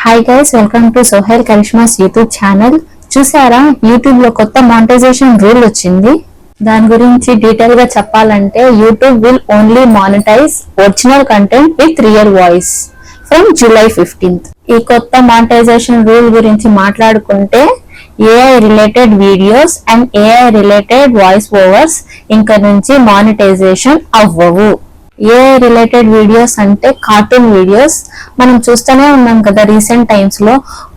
Hi guys, welcome to Sohel Karishma's YouTube channel. చూసారా, YouTube లో కొత్త మానిటైజేషన్ రూల్ వచ్చింది. దాని గురించి డీటెయిల్ గా చెప్పాలంటే, YouTube will only monetize original content with real voice from July 15th. ఈ కొత్త మానిటైజేషన్ రూల్ గురించి మాట్లాడుకుంటే, AI related videos and AI related voice overs ఇంకా నుంచి మానిటైజేషన్ అవ్వవు. ఏఐ రిలేటెడ్ వీడియోస్ అంటే కార్టూన్ వీడియోస్ మనం చూస్తూనే ఉన్నాం కదా. రీసెంట్ టైమ్స్ లో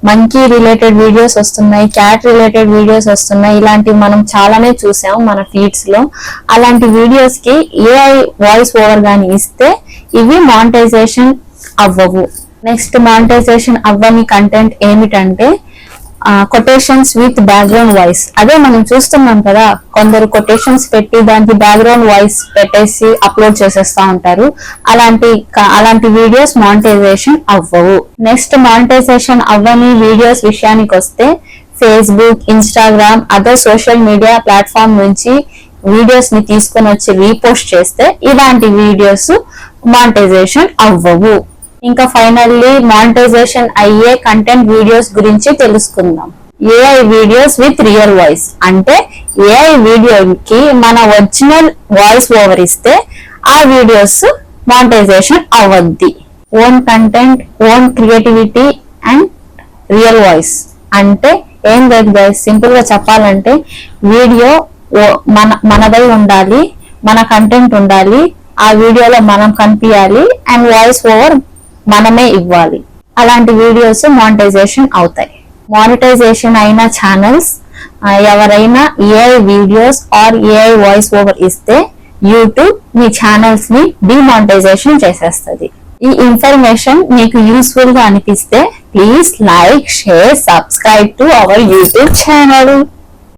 మంకీ రిలేటెడ్ వీడియోస్ వస్తున్నాయి, క్యాట్ రిలేటెడ్ వీడియోస్ వస్తున్నాయి. ఇలాంటివి మనం చాలానే చూసాం మన ఫీడ్స్ లో. అలాంటి వీడియోస్ కి ఏఐ వాయిస్ ఓవర్ గాని ఇస్తే ఇవి మానిటైజేషన్ అవ్వవు. నెక్స్ట్ మానిటైజేషన్ అవ్వని కంటెంట్ ఏమిటంటే కొటేషన్స్ విత్ బ్యాక్గ్రౌండ్ వాయిస్. అదే మనం చూస్తున్నాం కదా, కొందరు కొటేషన్స్ పెట్టి దానికి బ్యాక్గ్రౌండ్ వాయిస్ పెట్టేసి అప్లోడ్ చేసేస్తా ఉంటారు. అలాంటి వీడియోస్ మానిటైజేషన్ అవ్వవు. నెక్స్ట్ మానిటైజేషన్ అవ్వని వీడియోస్ విషయానికి వస్తే, Facebook, Instagram, other social media platform నుంచి వీడియోస్ ని తీసుకొని వచ్చి రీపోస్ట్ చేస్తే ఇలాంటి వీడియోస్ మానిటైజేషన్ అవ్వవు. ఇంకా ఫైనల్లీ మానిటైజేషన్ అయ్యే కంటెంట్ వీడియోస్ గురించి తెలుసుకుందాం. AI videos with real voice అంటే ఏఐ వీడియోకి మన ఒరిజినల్ వాయిస్ ఓవర్ ఇస్తే ఆ వీడియోస్ మానిటైజేషన్ అవ్వద్ది. Own content, own creativity and real voice అంటే ఏం లేదు గైస్. సింపుల్ గా చెప్పాలంటే, వీడియో మనదై ఉండాలి, మన కంటెంట్ ఉండాలి, ఆ వీడియోలో మనం కనిపించాలి అండ్ వాయిస్ ఓవర్ మనమే ఇవ్వాలి. అలాంటి వీడియోస్ మానిటైజేషన్ అవుతాయి. మానిటైజేషన్ అయిన ఛానల్స్ ఎవరైనా AI videos or AI voice over ఇస్తే యూట్యూబ్ మీ ఛానల్స్ ని డిమానిటైజేషన్ చేసేస్తుంది. ఈ ఇన్ఫర్మేషన్ మీకు యూస్ఫుల్ గా అనిపిస్తే please like, share, subscribe to our YouTube channel.